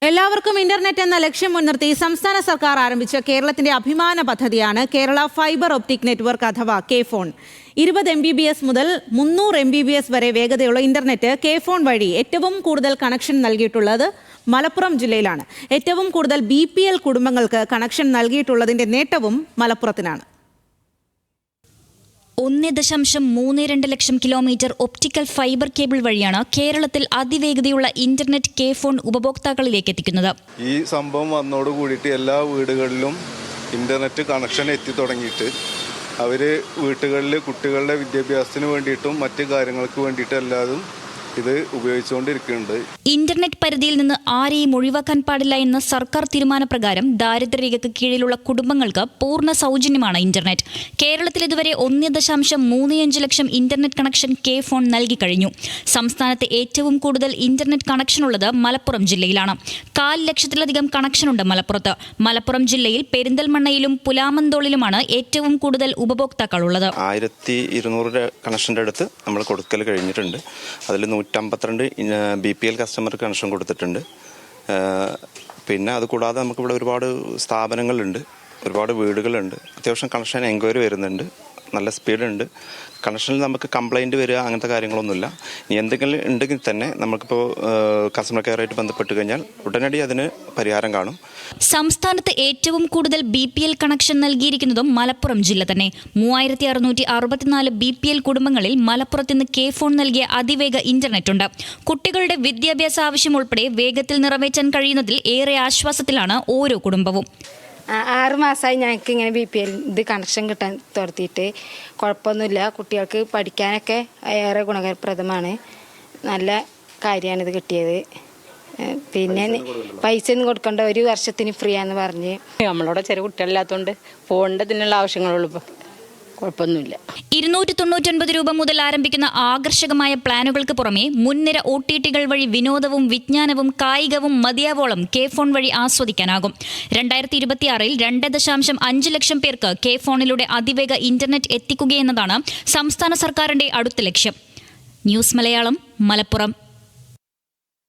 എല്ലാവർക്കും ഇന്റർനെറ്റ് എന്ന ലക്ഷ്യം മുൻനിർത്തി സംസ്ഥാന സർക്കാർ ആരംഭിച്ച കേരളത്തിന്റെ അഭിമാന പദ്ധതിയാണ് കേരള ഫൈബർ ഒപ്റ്റിക് നെറ്റ്വർക്ക് അഥവാ കെ-ഫോൺ. 20 MBPS മുതൽ 300 MBPS വരെ വേഗതയുള്ള ഇന്റർനെറ്റ് കെ-ഫോൺ വഴി ഏറ്റവും കൂടുതൽ കണക്ഷൻ നൽകിയിട്ടുള്ളത് മലപ്പുറം ജില്ലയിലാണ്. ഏറ്റവും കൂടുതൽ BPL കുടുംബങ്ങൾക്ക് കണക്ഷൻ നൽകിയിട്ടുള്ളതിന്റെ നേട്ടവും മലപ്പുറത്തിനാണ്. 1.32 ലക്ഷം കിലോമീറ്റർ ഒപ്റ്റിക്കൽ ഫൈബർ കേബിൾ വഴിയാണ് കേരളത്തിൽ അതിവേഗതയുള്ള ഇന്റർനെറ്റ് കെ-ഫോൺ ഉപഭോക്താക്കളിലേക്ക് എത്തിക്കുന്നത്. ഈ സംഭവം വന്നോട് കൂടിയിട്ട് എല്ലാ വീടുകളിലും ഇന്റർനെറ്റ് കണക്ഷൻ എത്തി തുടങ്ങിയിട്ട് അവർ വീട്ടുകളിൽ കുട്ടികളുടെ വിദ്യാഭ്യാസത്തിന് വേണ്ടിയിട്ടും മറ്റു കാര്യങ്ങൾക്ക് വേണ്ടിയിട്ടും എല്ലാതും ഇത് ഉപയോഗിച്ചുകൊണ്ടിരിക്കുന്നുണ്ട്. ഇന്റർനെറ്റ് പരിധിയിൽ നിന്ന് ആരെയും ഒഴിവാക്കാൻ പാടില്ല എന്ന സർക്കാർ തീരുമാനപ്രകാരം ദാരിദ്ര്യരേഖയ്ക്ക് കീഴിലുള്ള കുടുംബങ്ങൾക്ക് പൂർണ്ണ സൗജന്യമാണ് ഇന്റർനെറ്റ്. കേരളത്തിൽ ഇതുവരെ 1.35 ലക്ഷം ഇന്റർനെറ്റ് കണക്ഷൻ കെ-ഫോൺ നൽകി കഴിഞ്ഞു. സംസ്ഥാനത്ത് ഏറ്റവും കൂടുതൽ ഇന്റർനെറ്റ് കണക്ഷനുള്ളത് മലപ്പുറം ജില്ലയിലാണ്. 4 ലക്ഷത്തിലധികം കണക്ഷനുണ്ട് മലപ്പുറത്ത്. മലപ്പുറം ജില്ലയിൽ പെരിന്തൽമണ്ണയിലും പുലാമന്തോളിലുമാണ് ഏറ്റവും കൂടുതൽ ഉപഭോക്താക്കളുള്ളത്. 1200 കണക്ഷൻ്റെ അടുത്ത് നമ്മൾ കൊടുക്കൽ കഴിഞ്ഞിട്ടുണ്ട്. അതിൽ 152 BPL കസ്റ്റമർക്ക് കണക്ഷൻ കൊടുത്തിട്ടുണ്ട്. പിന്നെ അതുകൂടാതെ നമുക്കിവിടെ ഒരുപാട് സ്ഥാപനങ്ങളുണ്ട്, ഒരുപാട് വീടുകളുണ്ട്. അത്യാവശ്യം കണക്ഷൻ എൻക്വയറി വരുന്നുണ്ട്, നല്ല സ്പീഡുണ്ട്. കണക്ഷനിൽ നമുക്ക് കംപ്ലൈൻറ്റ് വരിക അങ്ങനത്തെ കാര്യങ്ങളൊന്നുമില്ല. ഇനി എന്തെങ്കിലും ഉണ്ടെങ്കിൽ തന്നെ നമുക്കിപ്പോൾ കസ്റ്റമർ കെയറായിട്ട് ബന്ധപ്പെട്ട് കഴിഞ്ഞാൽ ഉടനടി അതിന് പരിഹാരം കാണും. സംസ്ഥാനത്ത് ഏറ്റവും കൂടുതൽ BPL കണക്ഷൻ നൽകിയിരിക്കുന്നതും മലപ്പുറം ജില്ല തന്നെ. 3664 BPL കുടുംബങ്ങളിൽ മലപ്പുറത്ത് നിന്ന് കെ-ഫോൺ നൽകിയ അതിവേഗ ഇന്റർനെറ്റ് ഉണ്ട്. കുട്ടികളുടെ വിദ്യാഭ്യാസ ആവശ്യം ഉൾപ്പെടെ വേഗത്തിൽ നിറവേറ്റാൻ കഴിയുന്നതിൽ ഏറെ ആശ്വാസത്തിലാണ് ഓരോ കുടുംബവും. 6 മാസമായി ഞങ്ങൾക്ക് ഇങ്ങനെ BPL ഇത് കണക്ഷൻ കിട്ടാൻ തുടത്തിയിട്ട് കുഴപ്പമൊന്നുമില്ല. കുട്ടികൾക്ക് പഠിക്കാനൊക്കെ ഏറെ ഗുണപ്രദമാണ്. നല്ല കാര്യമാണ് ഇത് കിട്ടിയത്. പിന്നെ പൈസ ഒന്നും കൊടുക്കേണ്ട, 1 വർഷത്തിന് ഫ്രീ ആണെന്ന് പറഞ്ഞ്. നമ്മളോട് ചെറിയ കുട്ടികളില്ലാത്തതുകൊണ്ട് ഫോണിൻ്റെ ഇതിനുള്ള ആവശ്യങ്ങളുള്ളൂ. ഇപ്പോൾ കുഴപ്പമൊന്നുമില്ല. 299 രൂപ മുതൽ ആരംഭിക്കുന്ന ആകർഷകമായ പ്ലാനുകൾക്ക് പുറമെ മുൻനിര OTT-കൾ വഴി വിനോദവും വിജ്ഞാനവും കായികവും മതിയാവോളം കെ-ഫോൺ വഴി ആസ്വദിക്കാനാകും. 2026-ൽ 2.5 ലക്ഷം പേർക്ക് കെ-ഫോണിലൂടെ അതിവേഗ ഇന്റർനെറ്റ് എത്തിക്കുകയെന്നതാണ് സംസ്ഥാന സർക്കാരിന്റെ അടുത്ത ലക്ഷ്യം. ന്യൂസ് മലയാളം, മലപ്പുറം.